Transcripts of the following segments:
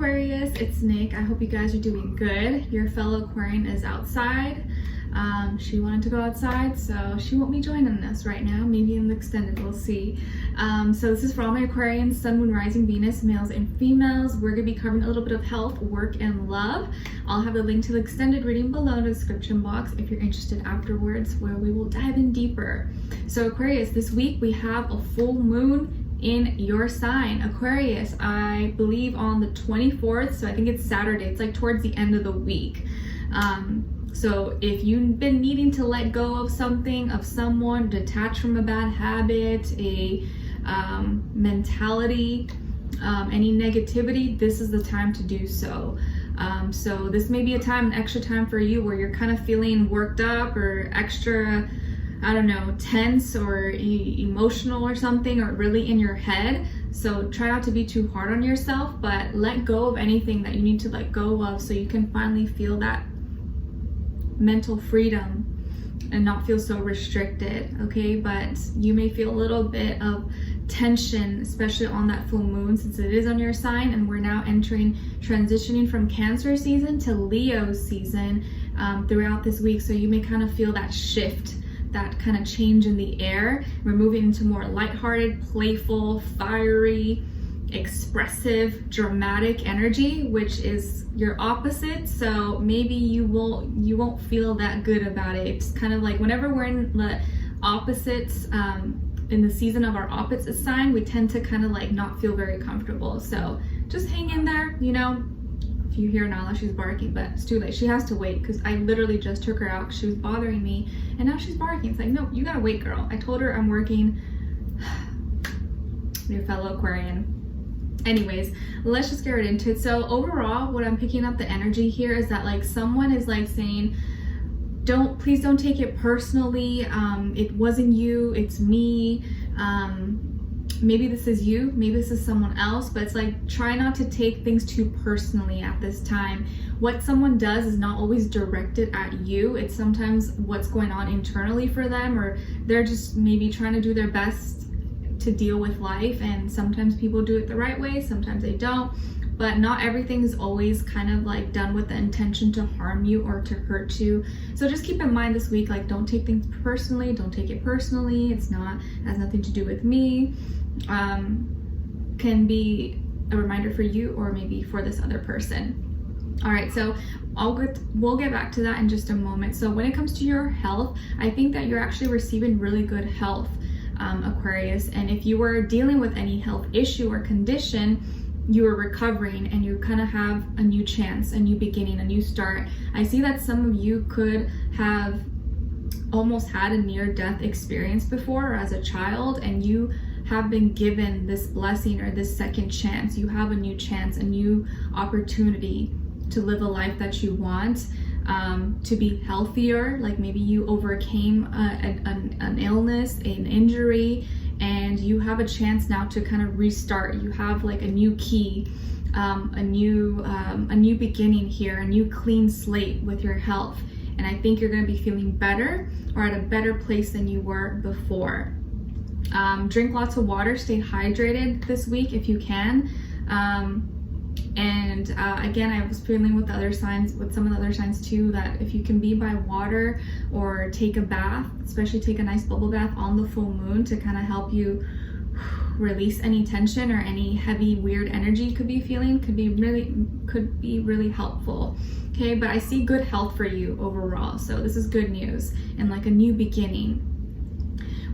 Aquarius, it's Nick. I hope you guys are doing good. Your fellow Aquarian is outside. She wanted to go outside, so she won't be joining us right now. Maybe in the extended, we'll see. So this is for all my Aquarians, Sun, Moon, Rising, Venus, males and females. We're going to be covering a little bit of health, work, and love. I'll have a link to the extended reading below in the description box if you're interested afterwards, where we will dive in deeper. So Aquarius, this week we have a full moon in your sign. Aquarius, I believe on the 24th, so I think it's Saturday. It's like towards the end of the week. So if you've been needing to let go of something, of someone, detach from a bad habit, a mentality, any negativity, this is the time to do so. So this may be an extra time for you where you're kind of feeling worked up or extra, I don't know, tense or emotional or something, or really in your head. So try not to be too hard on yourself, but let go of anything that you need to let go of so you can finally feel that mental freedom and not feel so restricted, okay? But you may feel a little bit of tension, especially on that full moon, since it is on your sign, and we're now transitioning from Cancer season to Leo season throughout this week. So you may kind of feel that shift, that kind of change in the air. We're moving into more lighthearted, playful, fiery, expressive, dramatic energy, which is your opposite. So maybe you won't feel that good about it. It's kind of like whenever we're in the opposites, in the season of our opposite sign, we tend to kind of like not feel very comfortable. So just hang in there, you know. If you hear Nala, she's barking, but it's too late. She has to wait because I literally just took her out. She was bothering me and now she's barking. It's like, no, you gotta wait, girl. I told her I'm working. Your fellow Aquarian. Anyways, let's just get right into it. So overall, what I'm picking up the energy here is that like someone is like saying, please don't take it personally. It wasn't you, it's me. Maybe this is you, maybe this is someone else, but it's like, try not to take things too personally at this time. What someone does is not always directed at you. It's sometimes what's going on internally for them, or they're just maybe trying to do their best to deal with life, and sometimes people do it the right way, sometimes they don't, but not everything is always kind of like done with the intention to harm you or to hurt you. So just keep in mind this week, like, don't take things personally, don't take it personally. Has nothing to do with me. Can be a reminder for you or maybe for this other person. All right, so we'll get back to that in just a moment. So when it comes to your health, I think that you're actually receiving really good health, Aquarius. And if you were dealing with any health issue or condition, you are recovering and you kind of have a new chance, a new beginning, a new start. I see that some of you could have almost had a near-death experience before, or as a child, and you have been given this blessing or this second chance. You have a new chance, a new opportunity to live a life that you want, to be healthier. Like maybe you overcame an illness, an injury, and you have a chance now to kind of restart. You have like a new key, a new beginning here, a new clean slate with your health. And I think you're going to be feeling better, or at a better place than you were before. Drink lots of water, stay hydrated this week if you can. Again, I was feeling with some of the other signs too, that if you can be by water or take a bath, especially take a nice bubble bath on the full moon to kind of help you release any tension or any heavy, weird energy you could be feeling, could be really helpful. Okay, but I see good health for you overall. So this is good news and like a new beginning.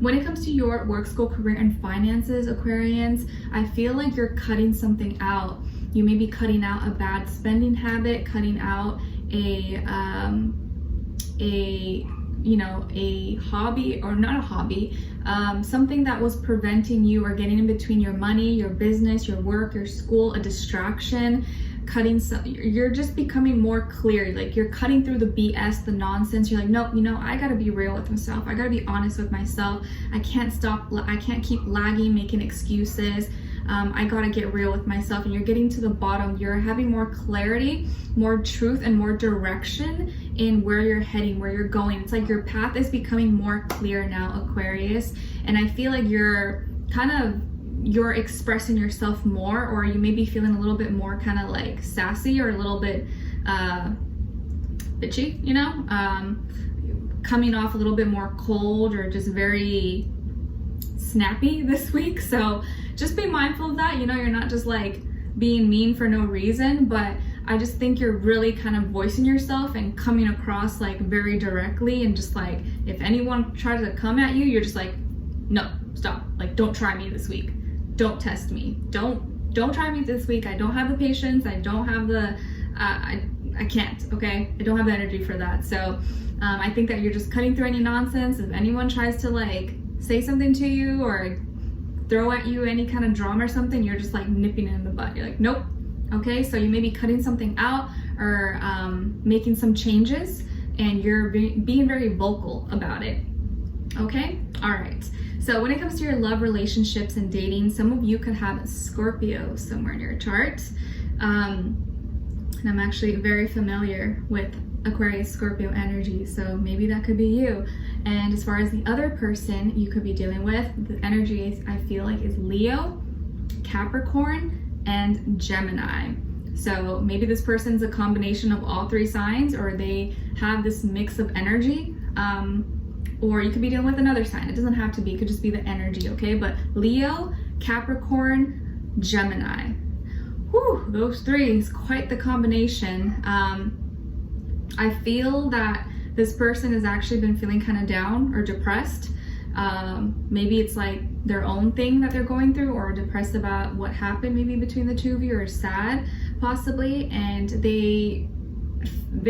When it comes to your work, school, career, and finances, Aquarians, I feel like you're cutting something out. You may be cutting out a bad spending habit, cutting out a hobby, or not a hobby, something that was preventing you or getting in between your money, your business, your work, your school, a distraction. You're just becoming more clear. Like you're cutting through the BS, the nonsense. You're like, nope, I gotta be real with myself. I gotta be honest with myself. I can't keep lagging, making excuses. I gotta get real with myself. And you're getting to the bottom. You're having more clarity, more truth, and more direction in where you're heading, where you're going. It's like your path is becoming more clear now, Aquarius. And I feel like you're kind of you're expressing yourself more, or you may be feeling a little bit more kind of like sassy or a little bit bitchy, you know, coming off a little bit more cold or just very snappy this week. So just be mindful of that. You know, you're not just like being mean for no reason, but I just think you're really kind of voicing yourself and coming across like very directly, and just like if anyone tries to come at you, you're just like, no, stop. Like, don't try me this week. Don't test me. Don't try me this week. I don't have the patience. I don't have the I can't, okay? I don't have the energy for that. So I think that you're just cutting through any nonsense. If anyone tries to like say something to you or throw at you any kind of drama or something, you're just like nipping it in the butt. You're like, nope. Okay, so you may be cutting something out or making some changes, and you're being very vocal about it. Okay, all right. So when it comes to your love, relationships, and dating, some of you could have a Scorpio somewhere in your chart. And I'm actually very familiar with Aquarius Scorpio energy, so maybe that could be you. And as far as the other person you could be dealing with, the energy I feel like is Leo, Capricorn, and Gemini. So maybe this person's a combination of all three signs, or they have this mix of energy. Or you could be dealing with another sign. It doesn't have to be, it could just be the energy, okay? But Leo, Capricorn, Gemini. Whew, those three is quite the combination. I feel that this person has actually been feeling kind of down or depressed. Maybe it's like their own thing that they're going through, or depressed about what happened maybe between the two of you, or sad possibly, and they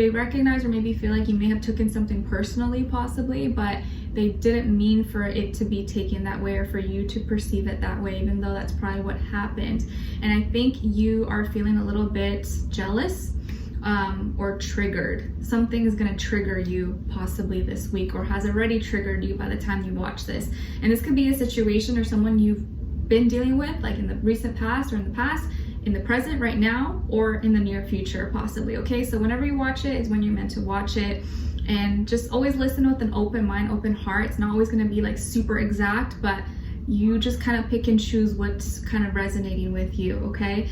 recognize or maybe feel like you may have taken something personally possibly, but they didn't mean for it to be taken that way, or for you to perceive it that way, even though that's probably what happened. And I think you are feeling a little bit jealous or triggered. Something is going to trigger you possibly this week, or has already triggered you by the time you watch this. And this could be a situation or someone you've been dealing with, like in the recent past, or in the past, in the present right now, or in the near future possibly. Okay, so whenever you watch it is when you're meant to watch it, and just always listen with an open mind, open heart. It's not always going to be like super exact, but you just kind of pick and choose what's kind of resonating with you. Okay,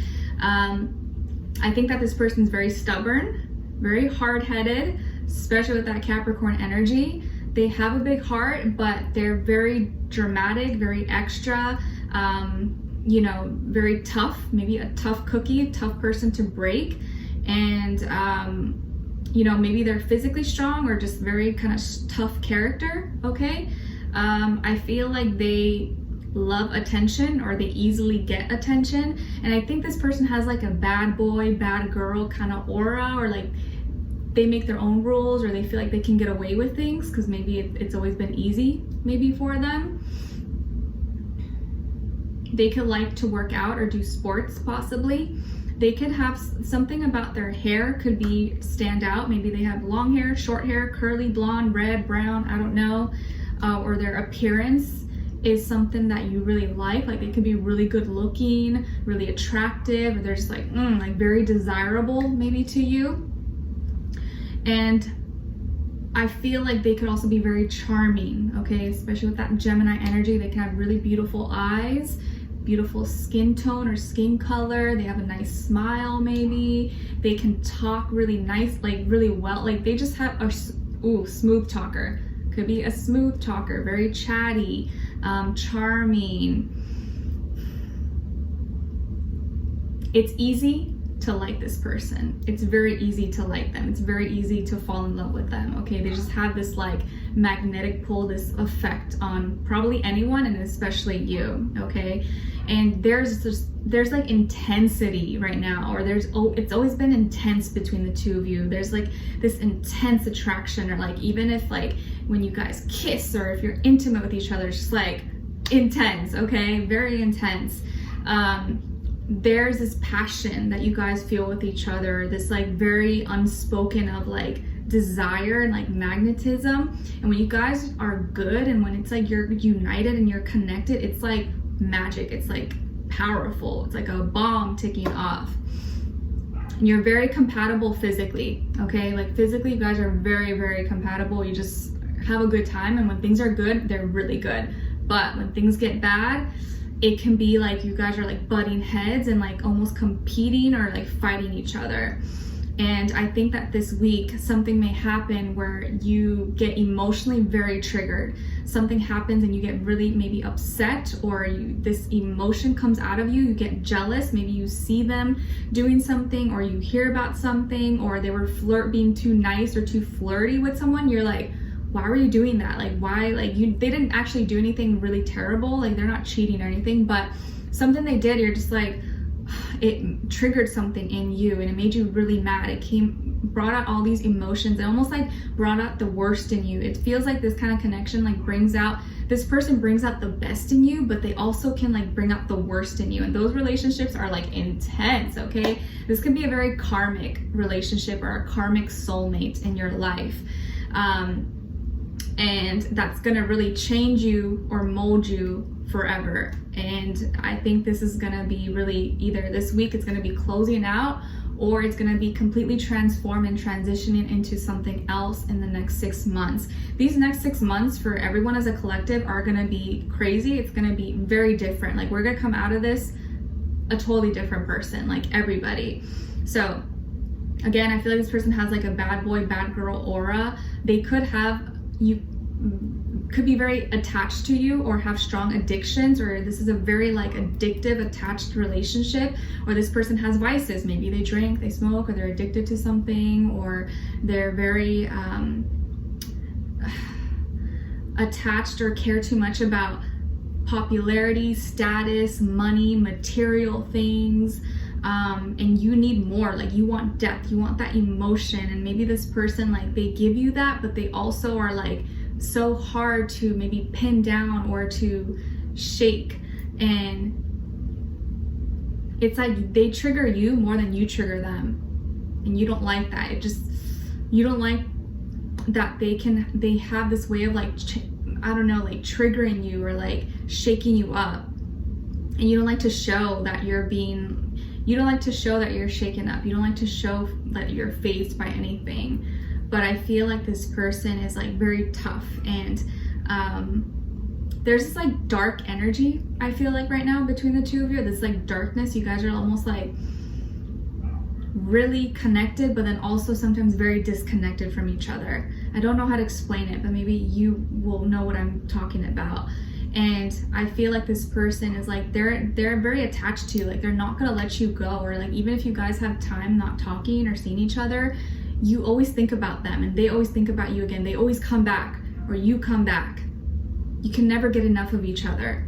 I think that this person's very stubborn, very hard-headed, especially with that Capricorn energy. They have a big heart, but they're very dramatic, very extra, you know, very tough, maybe a tough cookie, tough person to break. And, you know, maybe they're physically strong, or just very kind of tough character, okay? I feel like they love attention, or they easily get attention. And I think this person has like a bad boy, bad girl kind of aura, or like they make their own rules, or they feel like they can get away with things because maybe it's always been easy maybe for them. They could like to work out or do sports possibly. They could have something about their hair could be stand out. Maybe they have long hair, short hair, curly, blonde, red, brown, I don't know. Or their appearance is something that you really like they could be really good looking, really attractive, or they're just like very desirable maybe to you. And I feel like they could also be very charming, okay? Especially with that Gemini energy. They can have really beautiful eyes, beautiful skin tone or skin color. They have a nice smile maybe. They can talk really nice, like really well. Like they just have a smooth talker. Could be a smooth talker, very chatty, charming. It's easy to like this person. It's very easy to like them. It's very easy to fall in love with them, okay? They just have this like magnetic pull, this effect on probably anyone, and especially you, okay? And there's like intensity right now, or it's always been intense between the two of you. There's like this intense attraction, or like even if like when you guys kiss, or if you're intimate with each other, it's just like intense, okay? Very intense. There's this passion that you guys feel with each other, this like very unspoken of like desire and like magnetism. And when you guys are good, and when it's like you're united and you're connected, it's like magic. It's like powerful. It's like a bomb ticking off. And you're very compatible physically, okay? Like physically you guys are very, very compatible. You just have a good time, and when things are good, they're really good. But when things get bad, it can be like you guys are like butting heads and like almost competing or like fighting each other. And I think that this week something may happen where you get emotionally very triggered. Something happens and you get really maybe upset, or this emotion comes out of you. You get jealous. Maybe you see them doing something, or you hear about something, or they were being too nice or too flirty with someone. You're like, why were you doing that? Like, why? Like, they didn't actually do anything really terrible. Like, they're not cheating or anything, but something they did, you're just like, it triggered something in you and it made you really mad. It brought out all these emotions. It almost like brought out the worst in you. It feels like this kind of connection like this person brings out the best in you, but they also can like bring out the worst in you. And those relationships are like intense, okay? This could be a very karmic relationship or a karmic soulmate in your life. And that's gonna really change you or mold you forever. And I think this is gonna be really, either this week it's gonna be closing out, or it's gonna be completely transformed and transitioning into something else in the next 6 months. These next 6 months for everyone as a collective are gonna be crazy. It's gonna be very different. Like, we're gonna come out of this a totally different person, like everybody. So again, I feel like this person has like a bad boy, bad girl aura. They could be very attached to you or have strong addictions, or this is a very like addictive attached relationship, or this person has vices. Maybe they drink, they smoke, or they're addicted to something, or they're very attached or care too much about popularity, status, money, material things. And you need more. Like, you want depth, you want that emotion. And maybe this person, like, they give you that, but they also are like so hard to maybe pin down or to shake. And it's like they trigger you more than you trigger them, and you don't like that. You don't like that they have this way of like I don't know, like triggering you or like shaking you up, and you don't like to show that you don't like to show that you're shaken up. You don't like to show that you're fazed by anything. But I feel like this person is like very tough, and there's this like dark energy, I feel like, right now between the two of you. This like darkness. You guys are almost like really connected, but then also sometimes very disconnected from each other. I don't know how to explain it, but maybe you will know what I'm talking about. And I feel like this person is like, they're very attached to you. Like, they're not gonna let you go, or like even if you guys have time not talking or seeing each other, you always think about them and they always think about you again. They always come back, or you come back. You can never get enough of each other.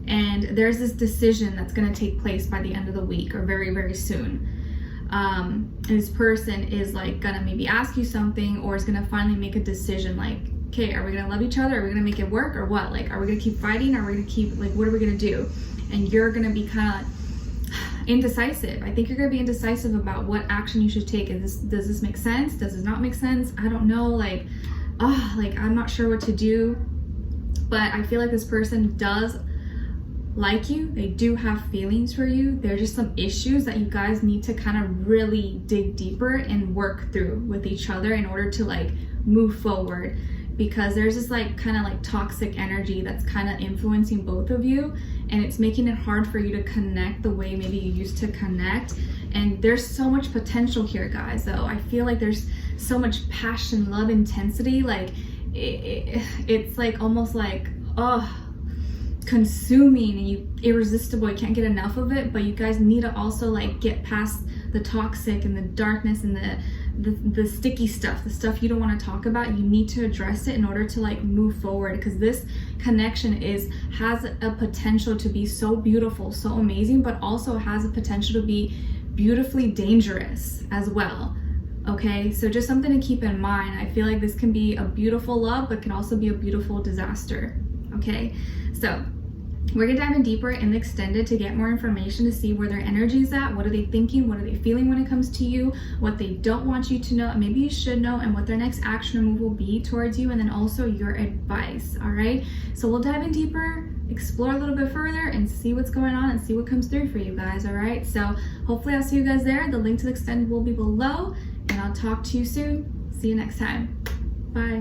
And there's this decision that's gonna take place by the end of the week or very, very soon. And this person is like gonna maybe ask you something, or is gonna finally make a decision like, okay, are we gonna love each other? Are we gonna make it work, or what? Like, are we gonna keep fighting? Are we gonna keep, like, what are we gonna do? And you're gonna be kind of indecisive. I think you're gonna be indecisive about what action you should take. Does this make sense? Does this not make sense? I don't know. Like, I'm not sure what to do. But I feel like this person does like you. They do have feelings for you. There's just some issues that you guys need to kind of really dig deeper and work through with each other in order to like move forward. Because there's this like kind of like toxic energy that's kind of influencing both of you, and it's making it hard for you to connect the way maybe you used to connect. And there's so much potential here, guys, though. I feel like there's so much passion, love, intensity. Like it's like almost like consuming, and you irresistible. You can't get enough of it. But you guys need to also like get past the toxic and the darkness and the sticky stuff, the stuff you don't want to talk about. You need to address it in order to like move forward, because this connection has a potential to be so beautiful, so amazing, but also has a potential to be beautifully dangerous as well. Okay, so just something to keep in mind. I feel like this can be a beautiful love, but can also be a beautiful disaster. Okay, so we're gonna dive in deeper in the extended to get more information, to see where their energy is at. What are they thinking? What are they feeling when it comes to you? What they don't want you to know, maybe you should know, and what their next action or move will be towards you, and then also your advice. All right, so we'll dive in deeper, explore a little bit further, and see what's going on and see what comes through for you guys. All right, so hopefully I'll see you guys there. The link to the extended will be below, and I'll talk to you soon. See you next time. Bye.